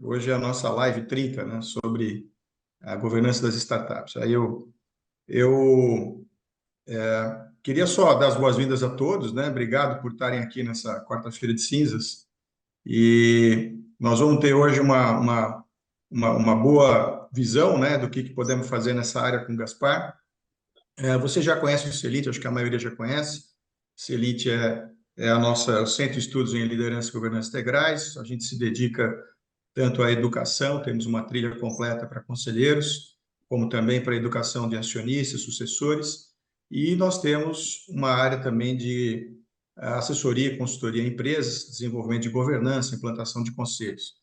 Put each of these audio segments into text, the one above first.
Hoje é a nossa live 30, né, sobre a governança das startups. Aí eu queria só dar as boas-vindas a todos, né? Obrigado por estarem aqui nessa quarta-feira de cinzas. E nós vamos ter hoje uma boa visão, né, do que podemos fazer nessa área com o Gaspar. Você já conhece o Celite, acho que a maioria já conhece. Celite é o Centro de Estudos em Liderança e Governança Integrais. A gente se dedica tanto à educação, temos uma trilha completa para conselheiros, como também para a educação de acionistas, sucessores, e nós temos uma área também de assessoria e consultoria a empresas, desenvolvimento de governança, implantação de conselhos.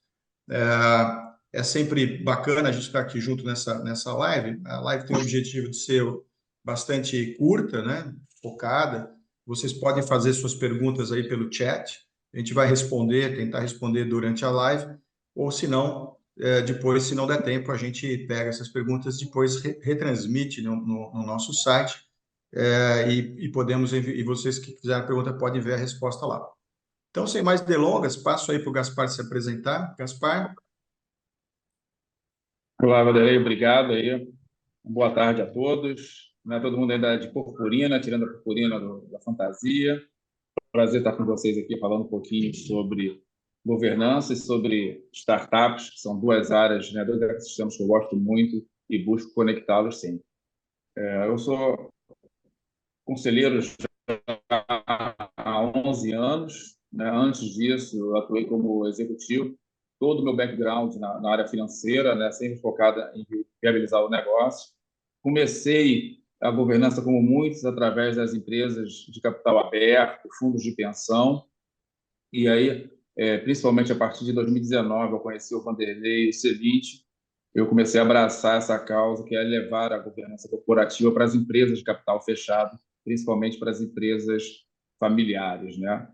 É sempre bacana a gente estar aqui junto nessa live. A live tem o objetivo de ser bastante curta, né? Focada. Vocês podem fazer suas perguntas aí pelo chat. A gente vai tentar responder durante a live, ou se não, depois, se não der tempo, a gente pega essas perguntas, depois retransmite no nosso site, e vocês que fizeram a pergunta podem ver a resposta lá. Então, sem mais delongas, passo aí para o Gaspar se apresentar. Gaspar. Olá, Vanderlei, obrigado aí. Boa tarde a todos. Não é todo mundo ainda de purpurina, tirando a purpurina da fantasia. Prazer estar com vocês aqui falando um pouquinho sobre governança e sobre startups, que são duas áreas, né, dois ecossistemas que eu gosto muito e busco conectá-los sempre. Eu sou conselheiro há 11 anos, né? Antes disso, eu atuei como executivo. Todo o meu background na área financeira, né? Sempre focada em viabilizar o negócio. Comecei a governança, como muitos, através das empresas de capital aberto, fundos de pensão. E aí, principalmente a partir de 2019, eu conheci o Vanderlei e o Celite. Eu comecei a abraçar essa causa, que é levar a governança corporativa para as empresas de capital fechado, principalmente para as empresas familiares, né?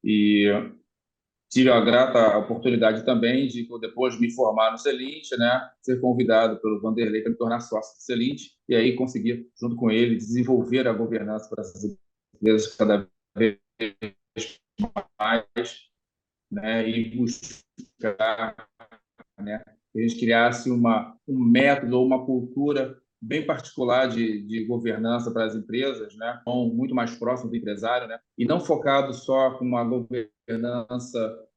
E tive a grata oportunidade também de, depois me formar no Celite, né, ser convidado pelo Vanderlei para me tornar sócio do Celite, e aí conseguir, junto com ele, desenvolver a governança para essas empresas cada vez mais, né, e buscar, né, que a gente criasse um método ou uma cultura bem particular de governança para as empresas, né, muito mais próximo do empresário, né, e não focado só com uma governança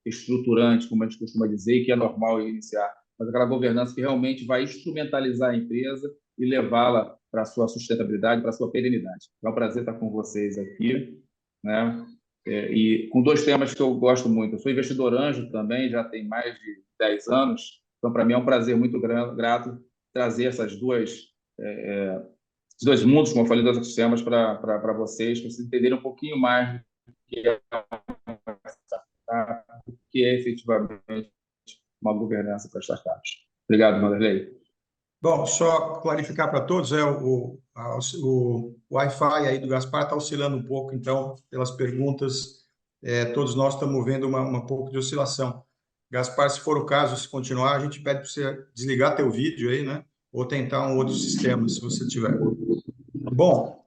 estruturante, como a gente costuma dizer, que é normal iniciar, mas aquela governança que realmente vai instrumentalizar a empresa e levá-la para a sua sustentabilidade, para a sua perenidade. É um prazer estar com vocês aqui, né? E com dois temas que eu gosto muito. Eu sou investidor anjo também, já tem mais de 10 anos, então, para mim, é um prazer muito grato trazer esses dois mundos, como eu falei, dois ecossistemas para vocês entenderem um pouquinho mais do que é o que é efetivamente uma governança para startups. Obrigado, Vanderlei. Bom, só clarificar para todos, o Wi-Fi aí do Gaspar está oscilando um pouco, então, pelas perguntas, todos nós estamos vendo uma pouco de oscilação. Gaspar, se for o caso, se continuar, a gente pede para você desligar teu vídeo aí, né? Ou tentar um outro sistema, se você tiver. Bom,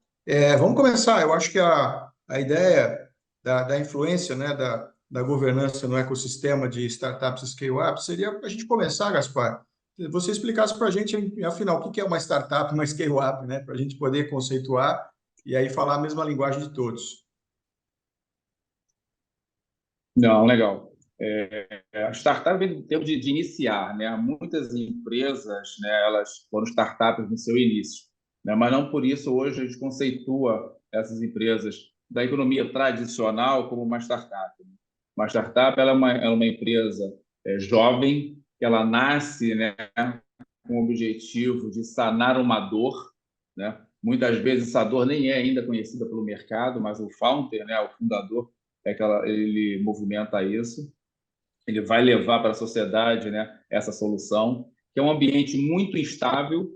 vamos começar. Eu acho que a ideia da influência, né, da governança no ecossistema de startups e scale-up seria a gente começar, Gaspar. Você explicasse para a gente, afinal, o que é uma startup, uma scale-up, né, para a gente poder conceituar e aí falar a mesma linguagem de todos. Não, legal. A startup vem do tempo de iniciar, né? Muitas empresas, né, elas foram startups no seu início, né? Mas não por isso hoje a gente conceitua essas empresas da economia tradicional como uma startup. Uma startup ela é uma empresa jovem, que ela nasce, né, com o objetivo de sanar uma dor, né? Muitas vezes essa dor nem é ainda conhecida pelo mercado, mas o founder, né, o fundador, ele movimenta isso, ele vai levar para a sociedade, né, essa solução, que é um ambiente muito instável,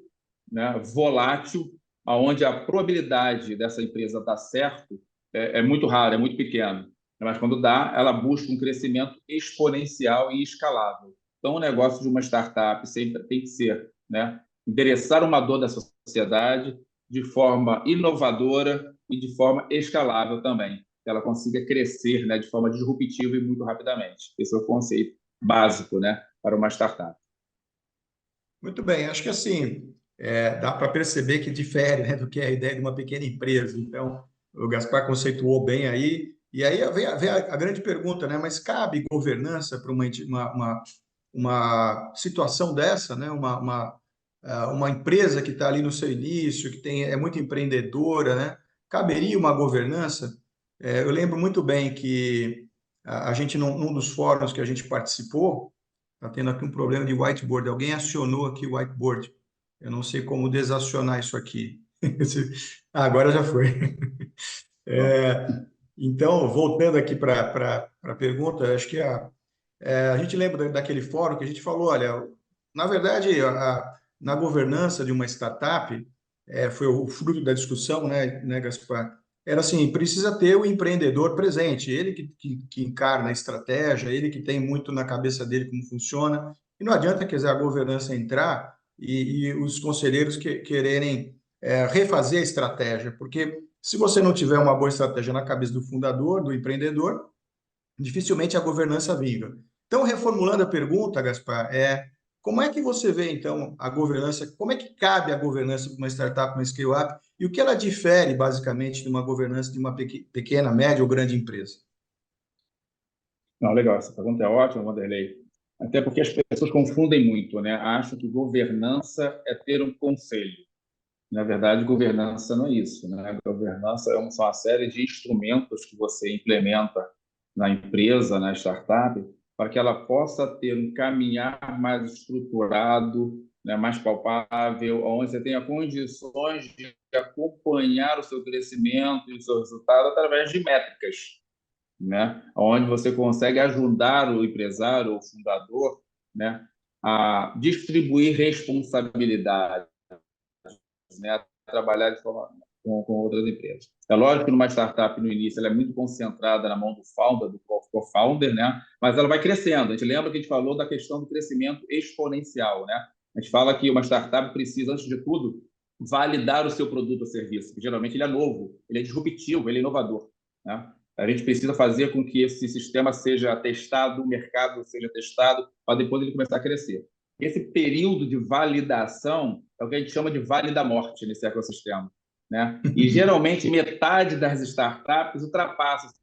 né, volátil, onde a probabilidade dessa empresa dar certo é muito rara, é muito pequena. Mas quando dá, ela busca um crescimento exponencial e escalável. Então, o negócio de uma startup sempre tem que ser, né, endereçar uma dor da sociedade de forma inovadora e de forma escalável também, que ela consiga crescer, né, de forma disruptiva e muito rapidamente. Esse é o conceito básico, né, para uma startup. Muito bem, acho que assim, dá para perceber que difere, né, do que é a ideia de uma pequena empresa. Então, o Gaspar conceituou bem aí, e aí vem a grande pergunta, né, mas cabe governança para uma situação dessa, né, uma empresa que está ali no seu início, é muito empreendedora, né, caberia uma governança? Eu lembro muito bem que a gente, num dos fóruns que a gente participou, está tendo aqui um problema de whiteboard. Alguém acionou aqui o whiteboard. Eu não sei como desacionar isso aqui. Agora já foi. Bom, Então, voltando aqui para a pergunta, acho que a gente lembra daquele fórum que a gente falou, olha, na verdade, na governança de uma startup, foi o fruto da discussão, né, Gaspar? Era assim, precisa ter o empreendedor presente, ele que encarna a estratégia, ele que tem muito na cabeça dele como funciona, e não adianta, quer dizer, a governança entrar e os conselheiros quererem refazer a estratégia, porque se você não tiver uma boa estratégia na cabeça do fundador, do empreendedor, dificilmente a governança vinga. Então, reformulando a pergunta, Gaspar, como é que você vê, então, a governança, como é que cabe a governança para uma startup, uma scale-up, e o que ela difere, basicamente, de uma governança de uma pequena, média ou grande empresa? não, legal, essa pergunta é ótima, Wanderlei. Até porque as pessoas confundem muito, né? Acham que governança é ter um conselho. Na verdade, governança não é isso, né? Governança são uma série de instrumentos que você implementa na empresa, na startup, para que ela possa ter um caminhar mais estruturado, né, mais palpável, onde você tenha condições de acompanhar o seu crescimento e o seu resultado através de métricas, né? Onde você consegue ajudar o empresário ou o fundador, né, a distribuir responsabilidade, né, trabalhar de forma com outras empresas. É lógico que numa startup, no início, ela é muito concentrada na mão do founder, do co-founder, né? Mas ela vai crescendo. A gente lembra que a gente falou da questão do crescimento exponencial, né? A gente fala que uma startup precisa, antes de tudo, validar o seu produto ou serviço, que geralmente ele é novo, ele é disruptivo, ele é inovador, né? A gente precisa fazer com que esse sistema seja testado, o mercado seja testado, para depois ele começar a crescer. Esse período de validação é o que a gente chama de vale da morte nesse ecossistema, né? E geralmente metade das startups ultrapassa esse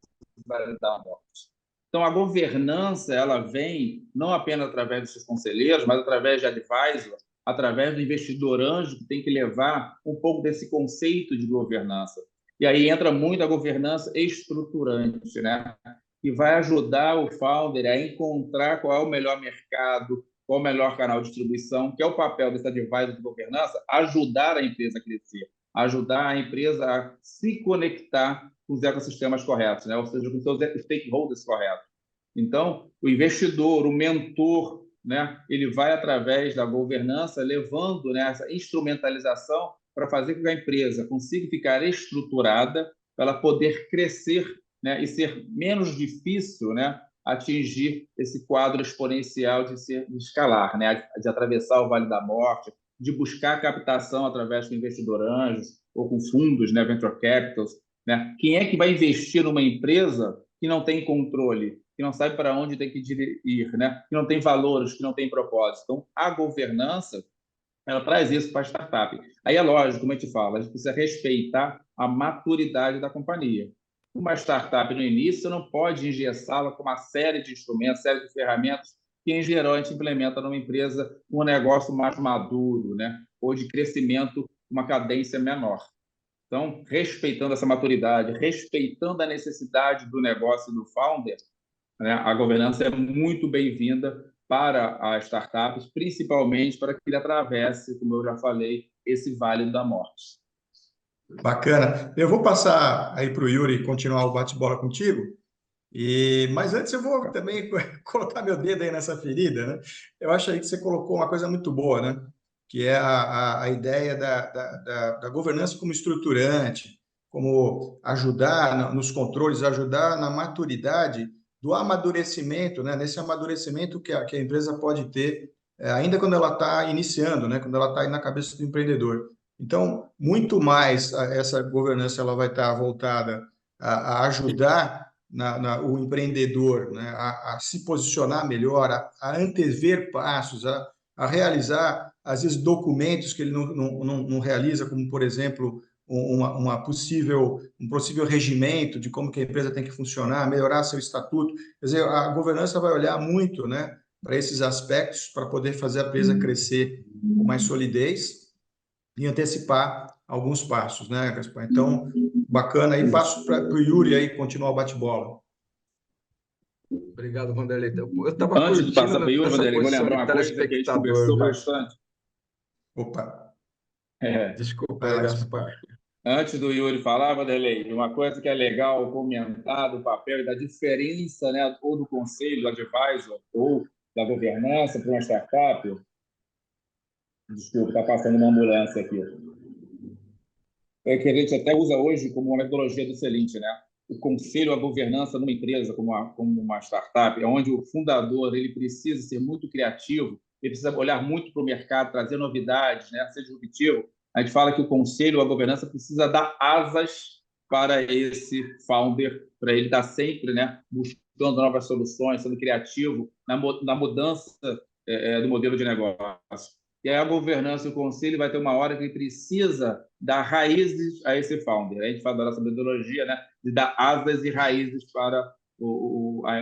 vale da morte. Então a governança ela vem não apenas através dos seus conselheiros, mas através de advisors, através do investidor anjo que tem que levar um pouco desse conceito de governança. E aí entra muito a governança estruturante, né? Que vai ajudar o founder a encontrar qual é o melhor mercado, qual o melhor canal de distribuição, que é o papel desse advisor de governança, ajudar a empresa a crescer, ajudar a empresa a se conectar com os ecossistemas corretos, né? Ou seja, com os seus stakeholders corretos. Então, o investidor, o mentor, né? Ele vai, através da governança, levando, né, essa instrumentalização para fazer com que a empresa consiga ficar estruturada, para ela poder crescer, né, e ser menos difícil, né, atingir esse quadro exponencial de escalar, né, de atravessar o Vale da Morte, de buscar captação através do investidor anjos ou com fundos, né, venture capitals, né? Quem é que vai investir numa empresa que não tem controle, que não sabe para onde tem que ir, né? Que não tem valores, que não tem propósito? Então, a governança ela traz isso para a startup. Aí é lógico, como a gente fala, a gente precisa respeitar a maturidade da companhia. Uma startup no início, você não pode engessá-la com uma série de instrumentos, série de ferramentas que, em geral, a gente implementa numa empresa, um negócio mais maduro, né? Ou de crescimento, uma cadência menor. Então, respeitando essa maturidade, respeitando a necessidade do negócio do founder, né, a governança é muito bem-vinda para as startups, principalmente para que ele atravesse, como eu já falei, esse vale da morte. Bacana. Eu vou passar aí para o Yuri continuar o bate-bola contigo, mas antes eu vou também colocar meu dedo aí nessa ferida, né? Eu acho aí que você colocou uma coisa muito boa, né? Que é a ideia da governança como estruturante, como ajudar nos controles, ajudar na maturidade do amadurecimento, né? Nesse amadurecimento que a empresa pode ter, ainda quando ela está iniciando, né? Quando ela está aí na cabeça do empreendedor. Então, muito mais essa governança ela vai estar voltada a ajudar o empreendedor, né, a se posicionar melhor, a antever passos, a realizar, às vezes, documentos que ele não realiza, como, por exemplo, um possível regimento de como que a empresa tem que funcionar, melhorar seu estatuto. Quer dizer, a governança vai olhar muito, né, para esses aspectos, para poder fazer a empresa crescer com mais solidez e antecipar alguns passos, né, Gaspar? Então, bacana. Aí passo para o Yuri aí continuar o bate-bola. Obrigado, Vanderlei. Eu estava Antes de passar para o curtindo Yuri, nessa Vanderlei, vou posição lembrar de uma coisa que a gente telespectador, conversou viu? bastante. Opa, Desculpa vai aí, lá, Gaspar. Gaspar. Antes do Yuri falar, Vanderlei, uma coisa que é legal comentar do papel e da diferença, né, ou do conselho, do advisor, ou da governança para uma startup. Desculpa, está passando uma ambulância aqui. É que a gente até usa hoje como uma metodologia do Celint, né? O conselho, a governança numa empresa como uma startup, é onde o fundador ele precisa ser muito criativo, ele precisa olhar muito para o mercado, trazer novidades, né? Ser disruptivo. A gente fala que o conselho, a governança precisa dar asas para esse founder, para ele estar sempre, né, buscando novas soluções, sendo criativo na mudança do modelo de negócio. E aí a governança e o conselho vai ter uma hora que ele precisa dar raízes a esse founder. A gente fala da nossa metodologia, né, de dar asas e raízes para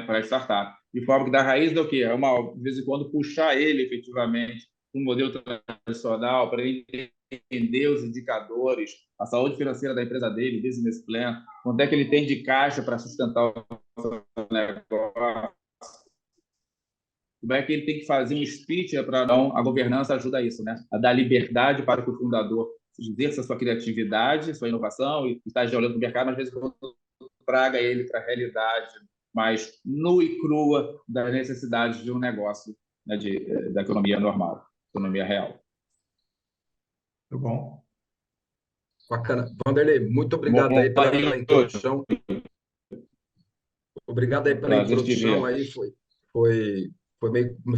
para a startup. De forma que dar raiz é o quê? De vez em quando, puxar ele efetivamente um modelo tradicional para ele entender os indicadores, a saúde financeira da empresa dele, business plan, quanto é que ele tem de caixa para sustentar o negócio, como é que ele tem que fazer um speech para não. A governança ajuda a isso, né? A dar liberdade para que o fundador exerça sua criatividade, sua inovação e esteja olhando para o mercado, mas às vezes traga ele para a realidade mais nua e crua das necessidades de um negócio, né, da economia normal, economia real. Muito bom. Bacana. Vanderlei, muito obrigado aí pela introdução. Obrigado aí pela Prazer te introdução. ver. Aí foi,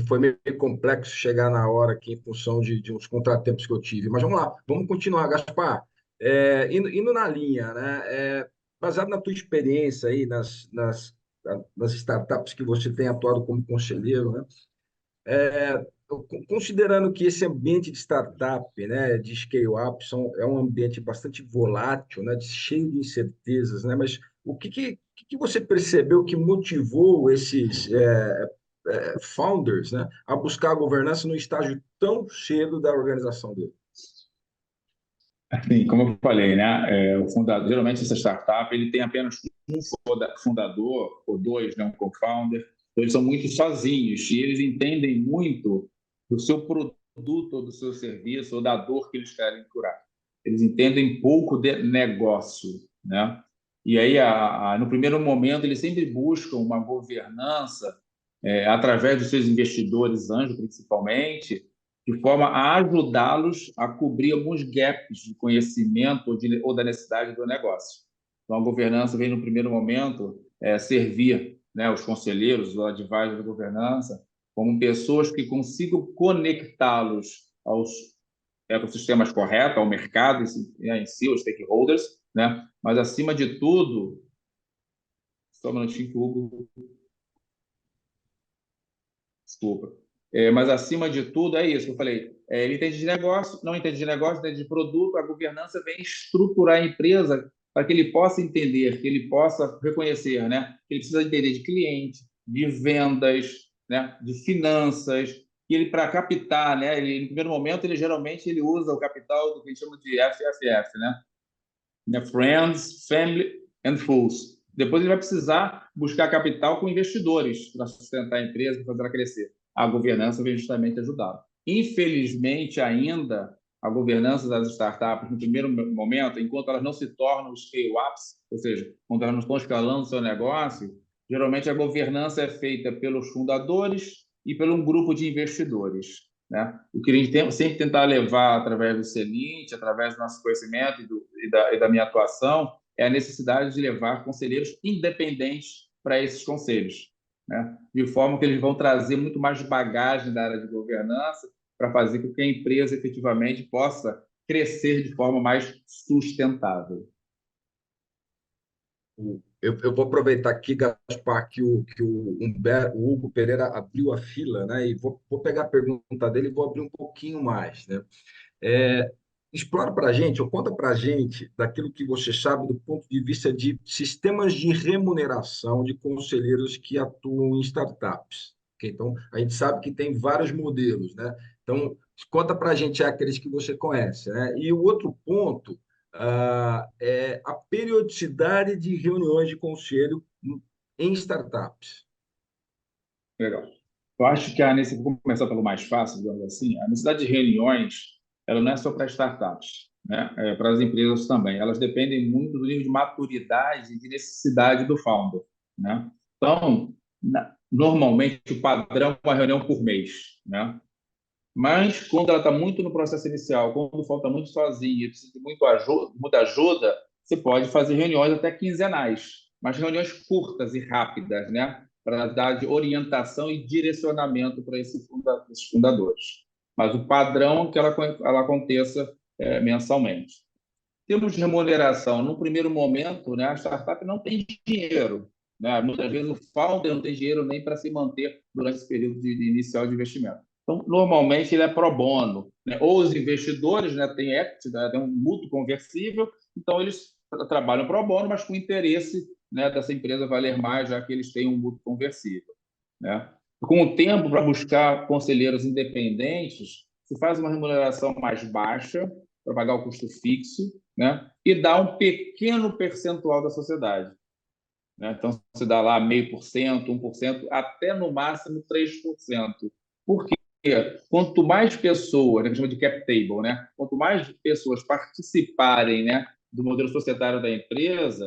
foi meio complexo chegar na hora aqui em função de uns contratempos que eu tive. Mas vamos lá, vamos continuar, Gaspar. Indo na linha, né? Baseado na tua experiência aí nas startups que você tem atuado como conselheiro, né? Considerando que esse ambiente de startup, né, de scale-up, é um ambiente bastante volátil, né, cheio de incertezas, né, mas o que você percebeu que motivou esses founders, né, a buscar a governança no estágio tão cedo da organização dele? Assim, como eu falei, né, geralmente essa startup ele tem apenas um fundador ou dois, né, um co-founder, então eles são muito sozinhos e eles entendem muito do seu produto ou do seu serviço ou da dor que eles querem curar. Eles entendem pouco de negócio, né? E aí, no primeiro momento, eles sempre buscam uma governança através dos seus investidores anjo, principalmente, de forma a ajudá-los a cobrir alguns gaps de conhecimento ou da necessidade do negócio. Então, a governança vem, no primeiro momento, servir, né, os conselheiros, os advisors da governança, como pessoas que consigam conectá-los aos ecossistemas corretos, ao mercado em si, os stakeholders, né? Mas, acima de tudo, só um minutinho que o Hugo... Desculpa. Mas, acima de tudo, é isso que eu falei. Ele entende de negócio, não entende de negócio, entende de produto. A governança vem estruturar a empresa para que ele possa entender, que ele possa reconhecer, né? Que ele precisa entender de cliente, de vendas, né? De finanças. E ele, para captar, né? Ele, no primeiro momento, geralmente ele usa o capital do que a gente chama de FFF, né? Friends, Family and Fools. Depois ele vai precisar buscar capital com investidores para sustentar a empresa, para fazer ela crescer. A governança vem justamente ajudá-lo. Infelizmente, ainda, a governança das startups, no primeiro momento, enquanto elas não se tornam scale-ups, ou seja, quando elas não estão escalando o seu negócio, geralmente a governança é feita pelos fundadores e por um grupo de investidores, né? O que a gente tem, sempre tentar levar através do Celint, através do nosso conhecimento e da minha atuação, é a necessidade de levar conselheiros independentes para esses conselhos, né? De forma que eles vão trazer muito mais bagagem da área de governança para fazer com que a empresa efetivamente possa crescer de forma mais sustentável. Eu vou aproveitar aqui, Gaspar, o Hugo Pereira abriu a fila, né? E vou pegar a pergunta dele e vou abrir um pouquinho mais, né? É, explora para a gente, ou conta para a gente daquilo que você sabe do ponto de vista de sistemas de remuneração de conselheiros que atuam em startups. Ok? Então, a gente sabe que tem vários modelos, né? Então, conta para a gente aqueles que você conhece, né? E o outro ponto é a periodicidade de reuniões de conselho em startups. Legal. Eu acho que vou começar pelo mais fácil, digamos assim, a necessidade de reuniões, ela não é só para startups, né? É para as empresas também. Elas dependem muito do nível de maturidade e de necessidade do founder, né? Então, normalmente, o padrão é uma reunião por mês, né? Mas, quando ela está muito no processo inicial, quando falta muito sozinha, precisa de muita ajuda, você pode fazer reuniões até quinzenais, mas reuniões curtas e rápidas, né? Para dar de orientação e direcionamento para esses fundadores. Mas o padrão é que ela aconteça mensalmente. Em termos de remuneração, no primeiro momento, né, a startup não tem dinheiro, né? Muitas vezes o founder não tem dinheiro nem para se manter durante esse período de inicial de investimento. Então, normalmente, ele é pro bono, né? Ou os investidores, né, têm equity, né, têm um mútuo conversível, então eles trabalham pro bono, mas com interesse, né, dessa empresa valer mais, já que eles têm um mútuo conversível, né? Com o tempo, para buscar conselheiros independentes, se faz uma remuneração mais baixa para pagar o custo fixo, né? E dá um pequeno percentual da sociedade, né? Então, se dá lá 0,5%, 1%, até no máximo 3%. Por quê? Quanto mais pessoas, né, que chama de cap table, né? Quanto mais pessoas participarem, né, do modelo societário da empresa,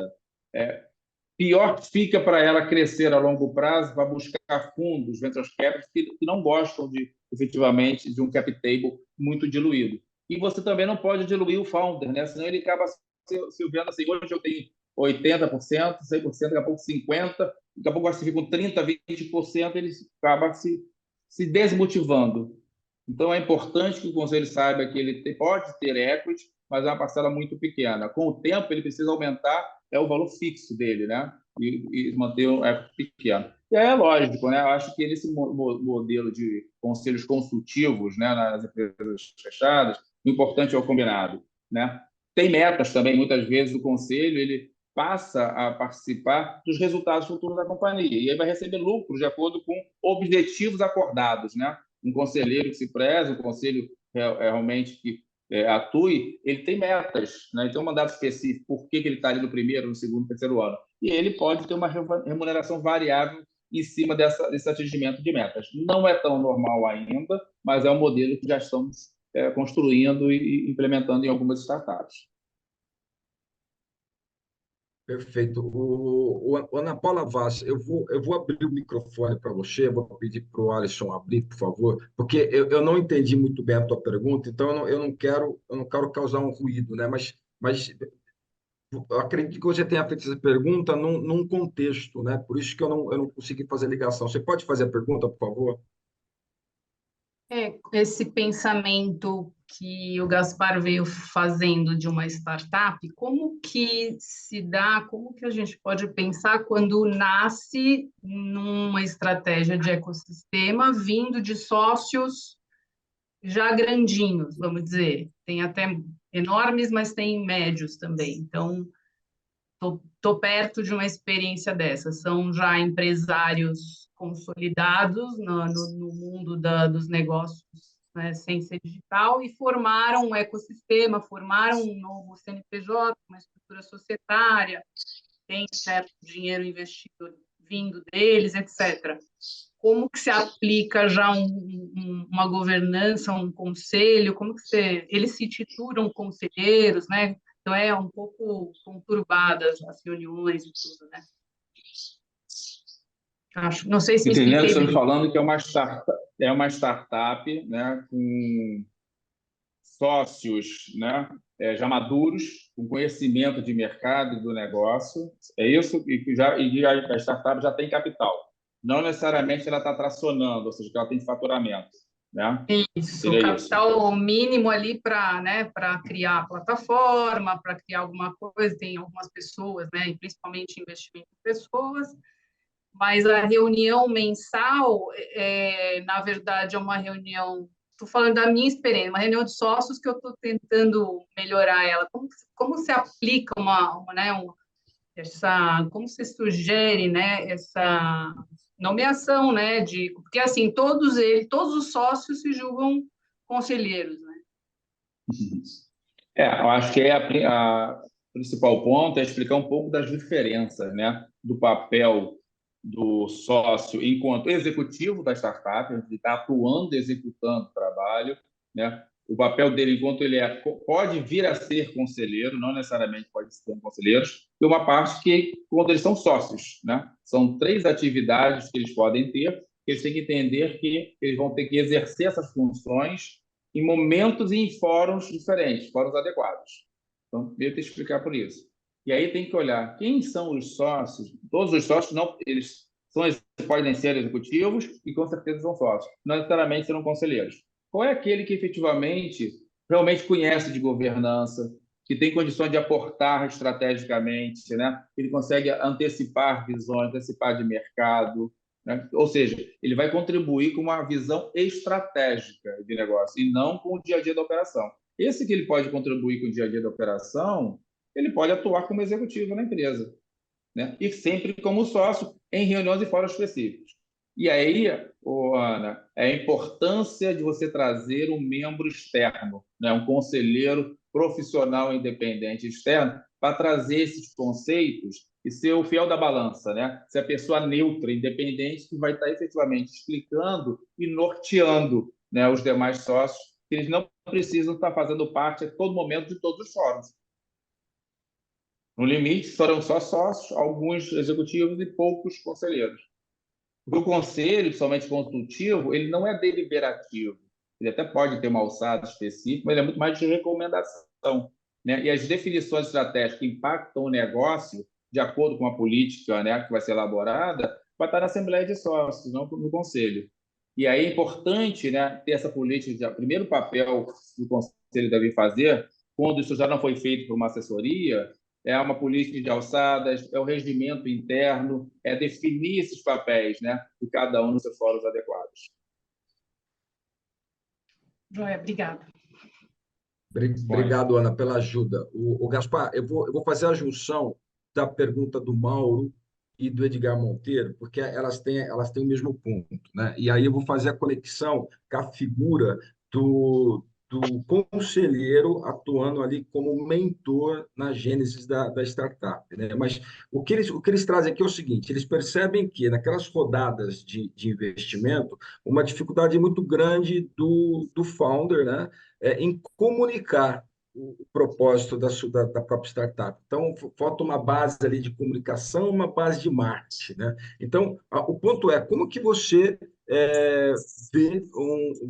pior fica para ela crescer a longo prazo para buscar fundos, venture capitals, que não gostam efetivamente de um cap table muito diluído. E você também não pode diluir o founder, né? Senão ele acaba se vendo assim, hoje eu tenho 80%, 100%, daqui a pouco 50%, daqui a pouco você fica com 30%, 20%, ele acaba se desmotivando. Então, é importante que o conselho saiba que ele pode ter equity, mas é uma parcela muito pequena. Com o tempo, ele precisa aumentar o valor fixo dele, né? E manter o equity pequeno. E aí é lógico, né? Eu acho que nesse modelo de conselhos consultivos, né, nas empresas fechadas, o importante é o combinado, né? Tem metas também, muitas vezes o conselho ele passa a participar dos resultados futuros da companhia e aí vai receber lucros de acordo com objetivos acordados, né? Um conselheiro que se preze, um conselho realmente que atue, ele tem metas, né? Ele tem um mandato específico, por que ele está ali no primeiro, no segundo, no terceiro ano. E ele pode ter uma remuneração variável em cima desse atingimento de metas. Não é tão normal ainda, mas é um modelo que já estamos construindo e implementando em algumas startups. Perfeito. Ana Paula Vaz, eu vou abrir o microfone para você, vou pedir para o Alisson abrir, por favor, porque eu não entendi muito bem a tua pergunta, então eu não quero causar um ruído, né? Mas eu acredito que você tenha feito essa pergunta num contexto, né? Por isso que eu não consegui fazer a ligação. Você pode fazer a pergunta, por favor? Esse pensamento que o Gaspar veio fazendo de uma startup, como que se dá, como que a gente pode pensar quando nasce numa estratégia de ecossistema vindo de sócios já grandinhos, vamos dizer, tem até enormes, mas tem médios também. Então, tô perto de uma experiência dessa. São já empresários consolidados no mundo dos negócios, né, sem ser digital, e formaram um ecossistema, formaram um novo CNPJ, uma estrutura societária, tem certo dinheiro investido vindo deles, etc. Como que se aplica já uma governança, um conselho? Como que eles se titulam conselheiros, né? Então é um pouco conturbadas as reuniões e tudo, né? Não sei se me Entendendo que expliquei estamos bem. falando que é uma startup, né, com sócios, né, já maduros, com conhecimento de mercado e do negócio. É isso? E a startup já tem capital. Não necessariamente ela está tracionando, ou seja, que ela tem faturamento. né? Isso, Seria isso. capital mínimo ali para, né, para criar a plataforma, para criar alguma coisa, tem algumas pessoas, né, e principalmente investimento em pessoas, mas a reunião mensal, na verdade, é uma reunião, estou falando da minha experiência, uma reunião de sócios que eu estou tentando melhorar ela. Como se aplica como se sugere, né, essa nomeação, né, porque assim, todos os sócios se julgam conselheiros, né? Eu acho que a principal ponto é explicar um pouco das diferenças, né, do papel do sócio enquanto executivo da startup, ele está atuando, executando o trabalho, né? O papel dele enquanto pode vir a ser conselheiro, não necessariamente pode ser um conselheiro, e uma parte que quando eles são sócios, né? São 3 atividades que eles podem ter, que eles têm que entender que eles vão ter que exercer essas funções em momentos e em fóruns diferentes, fóruns adequados. Então, eu tenho que explicar por isso. E aí tem que olhar quem são os sócios. Todos os sócios não, podem ser executivos e com certeza são sócios. Não necessariamente serão conselheiros. Qual é aquele que efetivamente realmente conhece de governança, que tem condições de aportar estrategicamente, né? Ele consegue antecipar visões, antecipar de mercado, né? Ou seja, ele vai contribuir com uma visão estratégica de negócio e não com o dia a dia da operação. Esse que ele pode contribuir com o dia a dia da operação, ele pode atuar como executivo na empresa, né? E sempre como sócio em reuniões e fóruns específicos. E aí, Ana, é a importância de você trazer um membro externo, né? Um conselheiro profissional independente externo, para trazer esses conceitos e ser o fiel da balança, né? Ser a pessoa neutra, independente, que vai estar efetivamente explicando e norteando, né, os demais sócios, que eles não precisam estar fazendo parte a todo momento de todos os fóruns. No limite, serão só sócios, alguns executivos e poucos conselheiros. Porque o conselho, principalmente consultivo, ele não é deliberativo. Ele até pode ter uma alçada específica, mas ele é muito mais de recomendação, né? E as definições estratégicas que impactam o negócio, de acordo com a política, né, que vai ser elaborada, vai estar na Assembleia de Sócios, não no Conselho. E aí é importante, né, ter essa política. O primeiro papel que o Conselho deve fazer, quando isso já não foi feito por uma assessoria, é uma política de alçadas, é o regimento interno, é definir esses papéis, né, de cada um nos seus fóruns adequados. Joia, obrigada. Obrigado, Ana, pela ajuda. O Gaspar, eu vou fazer a junção da pergunta do Mauro e do Edgar Monteiro, porque elas têm o mesmo ponto, né? E aí eu vou fazer a conexão com a figura do conselheiro atuando ali como mentor na gênese da startup, né? Mas o que eles trazem aqui é o seguinte: eles percebem que naquelas rodadas de investimento, uma dificuldade muito grande do founder, né? Em comunicar o propósito da própria startup. Então, falta uma base ali de comunicação, uma base de marketing, né? Então, o ponto é, como que você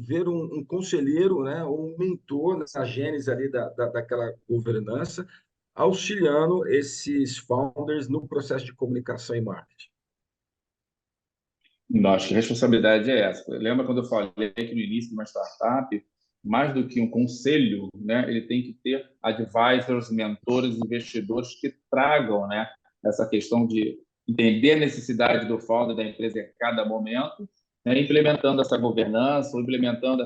ver um conselheiro, né, ou um mentor na gênese ali daquela governança, auxiliando esses founders no processo de comunicação e marketing? Nossa, que responsabilidade é essa? Lembra quando eu falei que no início de uma startup, mais do que um conselho, né, ele tem que ter advisors, mentores, investidores que tragam, né, essa questão de entender a necessidade do founder da empresa em cada momento, né, implementando essa governança, ou implementando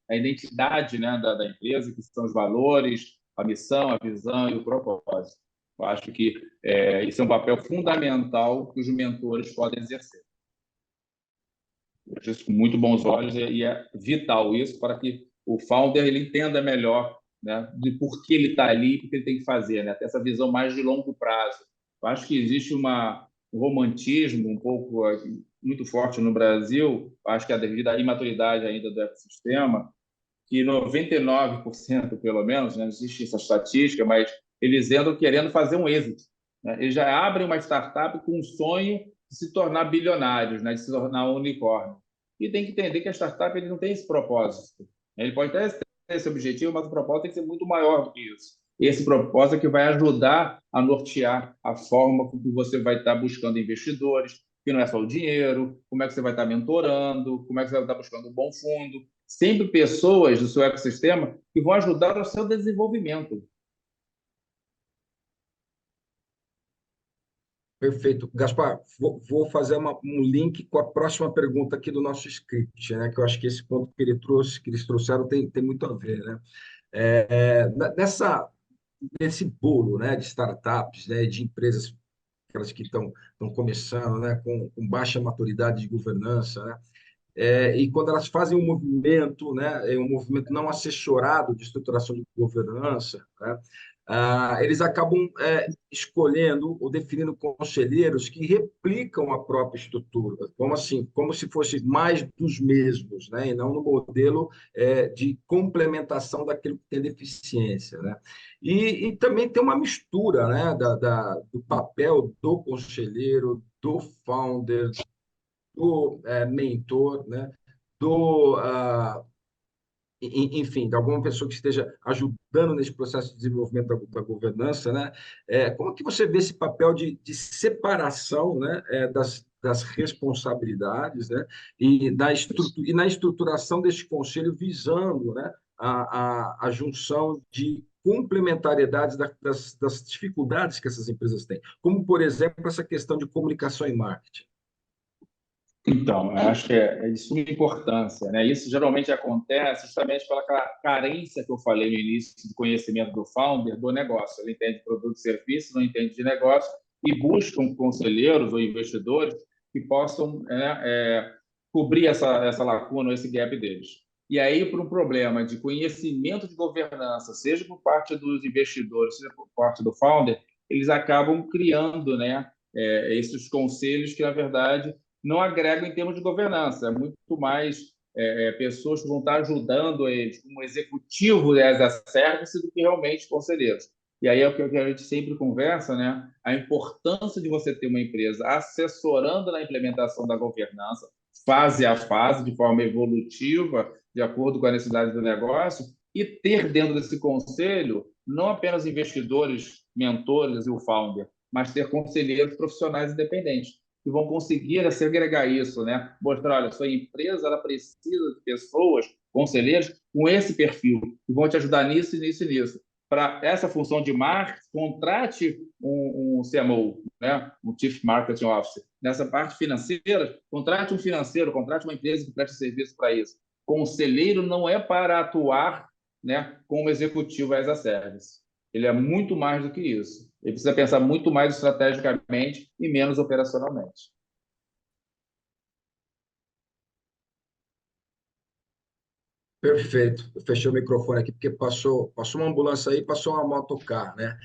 a identidade, né, da empresa, que são os valores, a missão, a visão e o propósito. Eu acho que isso é um papel fundamental que os mentores podem exercer. Eu vejo isso com muito bons olhos e é vital isso para que o founder ele entenda melhor, né, de por que ele está ali, o que ele tem que fazer, né, ter essa visão mais de longo prazo. Eu acho que existe um romantismo um pouco muito forte no Brasil, acho que é devido à imaturidade ainda do ecossistema, que 99%, pelo menos, né, não existe essa estatística, mas eles entram querendo fazer um êxito, né? Eles já abrem uma startup com um sonho de se tornar bilionários, né, de se tornar um unicórnio. E tem que entender que a startup ele não tem esse propósito. Ele pode até ter esse objetivo, mas o propósito tem que ser muito maior do que isso. Esse propósito é que vai ajudar a nortear a forma como você vai estar buscando investidores, que não é só o dinheiro, como é que você vai estar mentorando, como é que você vai estar buscando um bom fundo. Sempre pessoas do seu ecossistema que vão ajudar ao seu desenvolvimento. Perfeito. Gaspar, vou fazer um link com a próxima pergunta aqui do nosso script, né? Que eu acho que esse ponto que que eles trouxeram tem muito a ver, né? Nesse bolo, né, de startups, né, de empresas aquelas que estão começando, né, com baixa maturidade de governança, né? E quando elas fazem um movimento, né, um movimento não assessorado de estruturação de governança, né, eles acabam escolhendo ou definindo conselheiros que replicam a própria estrutura, como assim, como se fosse mais dos mesmos, né, e não no modelo de complementação daquilo que tem deficiência, né? E também tem uma mistura, né, do papel do conselheiro, do founder, do mentor, né? do, enfim, de alguma pessoa que esteja ajudando nesse processo de desenvolvimento da governança, né? Como que você vê esse papel de separação, né? Das responsabilidades, né? E na estruturação desse conselho visando, né? A junção de complementariedades das dificuldades que essas empresas têm, como, por exemplo, essa questão de comunicação e marketing. Então, eu acho que é de suma importância, né? Isso geralmente acontece justamente pela carência que eu falei no início de conhecimento do founder do negócio. Ele entende produto e serviço, não entende de negócio e buscam conselheiros ou investidores que possam cobrir essa lacuna, esse gap deles. E aí, por um problema de conhecimento de governança, seja por parte dos investidores, seja por parte do founder, eles acabam criando, né, esses conselhos que, na verdade, não agregam em termos de governança, é muito mais pessoas que vão estar ajudando eles como executivo da service do que realmente conselheiros. E aí é o que a gente sempre conversa, né? A importância de você ter uma empresa assessorando na implementação da governança, fase a fase, de forma evolutiva, de acordo com a necessidade do negócio, e ter dentro desse conselho não apenas investidores, mentores e o founder, mas ter conselheiros profissionais independentes que vão conseguir segregar isso, né? Mostrar, olha, sua empresa ela precisa de pessoas, conselheiros, com esse perfil, que vão te ajudar nisso, nisso e nisso. Para essa função de marketing, contrate um CMO, né? Um Chief Marketing Officer. Nessa parte financeira, contrate um financeiro, contrate uma empresa que preste serviço para isso. Conselheiro não é para atuar, né, como executivo as a service. Ele é muito mais do que isso. Ele precisa pensar muito mais estrategicamente e menos operacionalmente. Perfeito. Eu fechei o microfone aqui porque passou uma ambulância aí, passou uma motocar, né?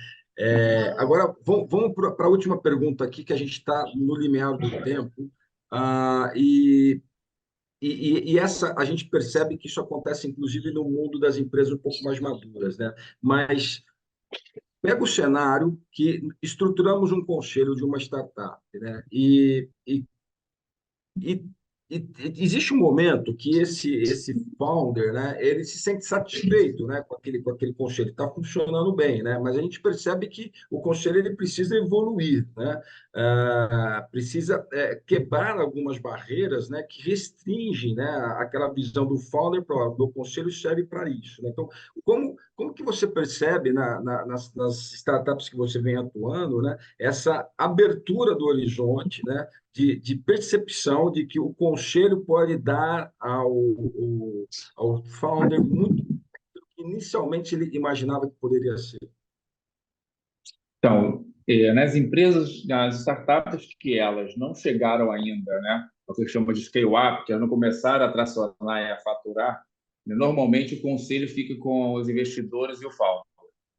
Agora, vamos para a última pergunta aqui, que a gente está no limiar do tempo. Ah, e essa a gente percebe que isso acontece, inclusive, no mundo das empresas um pouco mais maduras, né? Mas pega o cenário que estruturamos um conselho de uma startup, né? E, existe um momento que esse founder, né, ele se sente satisfeito, né, com aquele conselho, está funcionando bem, né, mas a gente percebe que o conselho ele precisa evoluir, né, precisa quebrar algumas barreiras, né, que restringem, né, aquela visão do founder, do conselho serve para isso, né? Então, como que você percebe nas startups que você vem atuando, né, essa abertura do horizonte, né, de percepção de que o conselho pode dar ao founder muito do que inicialmente ele imaginava que poderia ser. Então, nas empresas, nas startups que elas não chegaram ainda, né, o que chama de scale-up, que elas não começaram a tracionar e a faturar, normalmente o conselho fica com os investidores e o founder.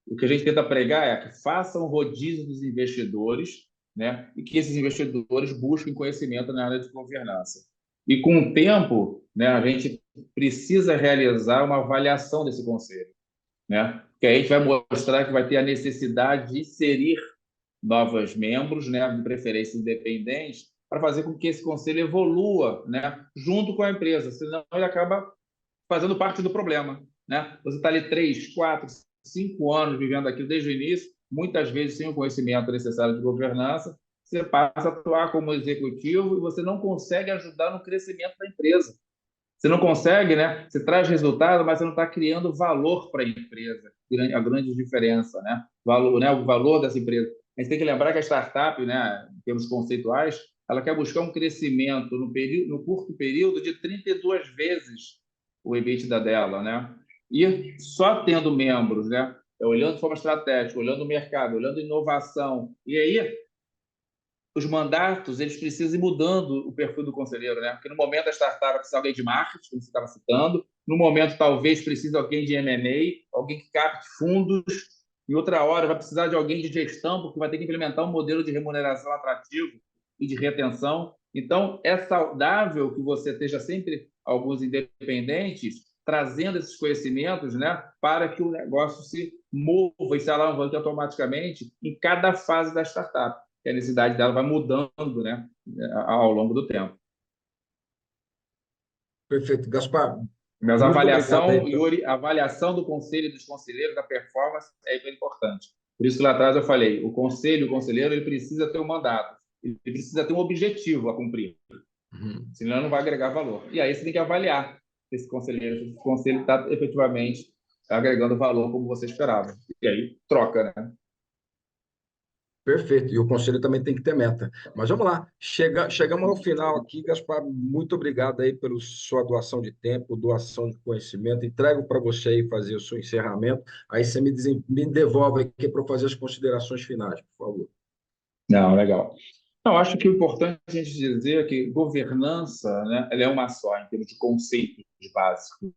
O que a gente tenta pregar é que façam um rodízio dos investidores, né, e que esses investidores busquem conhecimento na área de governança. E com o tempo, né, a gente precisa realizar uma avaliação desse conselho, né? Que aí a gente vai mostrar que vai ter a necessidade de inserir novos membros, né, de preferência independentes, para fazer com que esse conselho evolua, né, junto com a empresa, senão ele acaba fazendo parte do problema, né? Você está ali 3, 4, 5 anos vivendo aquilo desde o início, muitas vezes sem o conhecimento necessário de governança, você passa a atuar como executivo e você não consegue ajudar no crescimento da empresa. Você não consegue, né? Você traz resultado, mas você não está criando valor para a empresa. A grande diferença, né? Valor, né? O valor dessa empresa. A gente tem que lembrar que a startup, né, em termos conceituais, ela quer buscar um crescimento no curto período de 32 vezes o EBITDA dela, né? E só tendo membros, né? Olhando de forma estratégica, olhando o mercado, olhando inovação. E aí, os mandatos eles precisam ir mudando o perfil do conselheiro, né? Porque no momento da startup precisa de alguém de marketing, como você estava citando, no momento talvez precise de alguém de M&A, alguém que capte fundos, em outra hora vai precisar de alguém de gestão, porque vai ter que implementar um modelo de remuneração atrativo e de retenção. Então, é saudável que você esteja sempre alguns independentes trazendo esses conhecimentos, né, para que o negócio se mova e se alavanque automaticamente em cada fase da startup, que a necessidade dela vai mudando, né, ao longo do tempo. Perfeito. Gaspar, Mas a muito obrigado aí. avaliação, Yuri, a avaliação do conselho e dos conselheiros, da performance, é bem importante. Por isso que lá atrás eu falei, o conselheiro, ele precisa ter um mandato, ele precisa ter um objetivo a cumprir, senão não vai agregar valor. E aí você tem que avaliar se esse conselho está efetivamente agregando valor como você esperava. E aí troca, né? Perfeito. E o conselho também tem que ter meta. Mas vamos lá. Chegamos ao final aqui, Gaspar. Muito obrigado aí pela sua doação de tempo, doação de conhecimento. Entrego para você aí fazer o seu encerramento. Aí você me devolve aqui para fazer as considerações finais, por favor. Não, legal. Não, acho que o importante a gente dizer é que governança, né, ela é uma só, em termos de conceitos básicos,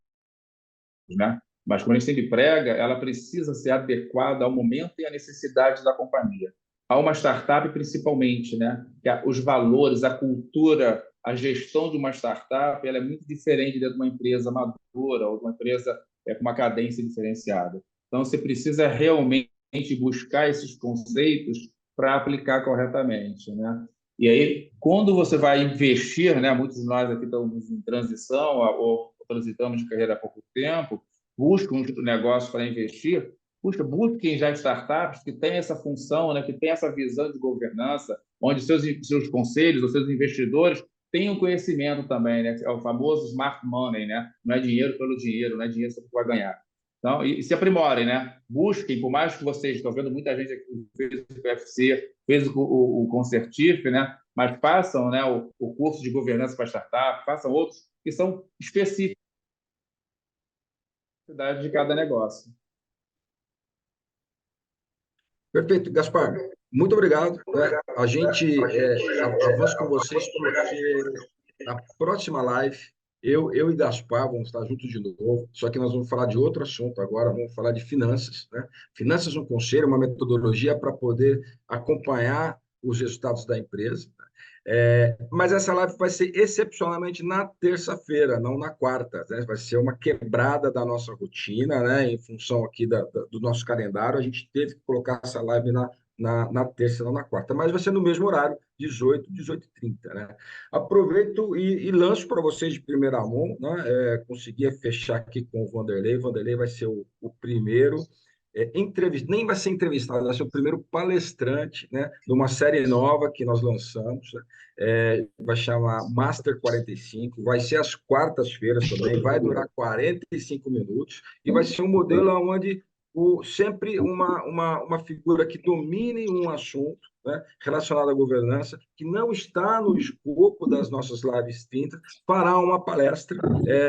né? Mas, como a gente sempre prega, ela precisa ser adequada ao momento e à necessidade da companhia. A uma startup, principalmente, né? Os valores, a cultura, a gestão de uma startup, ela é muito diferente de uma empresa madura ou de uma empresa com uma cadência diferenciada. Então, você precisa realmente buscar esses conceitos para aplicar corretamente, né? E aí, quando você vai investir, né? Muitos de nós aqui estamos em transição ou transitamos de carreira há pouco tempo, buscam um negócio para investir, busquem já startups que têm essa função, né, que têm essa visão de governança, onde seus conselhos, os seus investidores tenham conhecimento também, né? É o famoso smart money, né? Não é dinheiro pelo dinheiro, não é dinheiro só que vai ganhar. Então, e se aprimorem, né? Busquem, por mais que vocês estão vendo muita gente aqui fez o PFC, fez o Concertif, né? Mas façam, né, o curso de governança para startup, façam outros que são específicos de cada negócio. Perfeito, Gaspar. Muito obrigado. Né? A gente avança com vocês porque na próxima live, eu e Gaspar vamos estar juntos de novo, só que nós vamos falar de outro assunto agora, vamos falar de finanças. Né? Finanças no conselho, uma metodologia para poder acompanhar os resultados da empresa. Mas essa live vai ser excepcionalmente na terça-feira, não na quarta. Né? Vai ser uma quebrada da nossa rotina, né? Em função aqui do nosso calendário. A gente teve que colocar essa live na terça, não na quarta. Mas vai ser no mesmo horário, 18h30. Né? Aproveito e lanço para vocês de primeira mão. Né? Consegui fechar aqui com o Vanderlei. O Vanderlei vai ser o primeiro nem vai ser entrevistado, vai ser o primeiro palestrante, né, de uma série nova que nós lançamos, né, vai chamar Master 45, vai ser às quartas-feiras também, vai durar 45 minutos e vai ser um modelo onde sempre uma figura que domine um assunto, né, relacionado à governança, que não está no escopo das nossas lives 30, fará uma palestra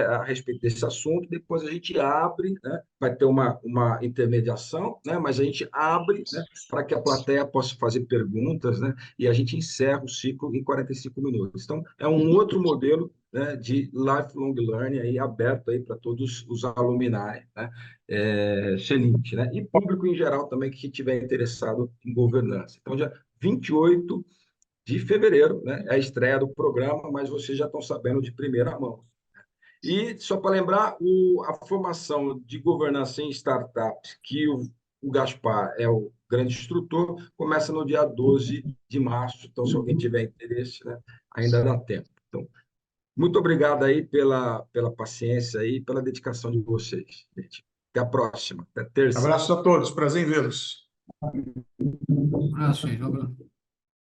a respeito desse assunto. Depois a gente abre, né, vai ter uma intermediação, né, mas a gente abre, né, para que a plateia possa fazer perguntas, né, e a gente encerra o ciclo em 45 minutos. Então, é um outro modelo, né, de lifelong learning aí, aberto aí para todos os alumni, né, excelente, né? E público em geral também que estiver interessado em governança. Então, dia 28 de fevereiro, né, é a estreia do programa, mas vocês já estão sabendo de primeira mão. E só para lembrar, a formação de governança em startups, que o Gaspar é o grande instrutor, começa no dia 12 de março. Então, se alguém tiver interesse, né, ainda dá tempo. Então, muito obrigado aí pela paciência e pela dedicação de vocês, gente. Até a próxima. Até terça. Abraço a todos. Prazer em vê-los. Um abraço, gente. Um abraço.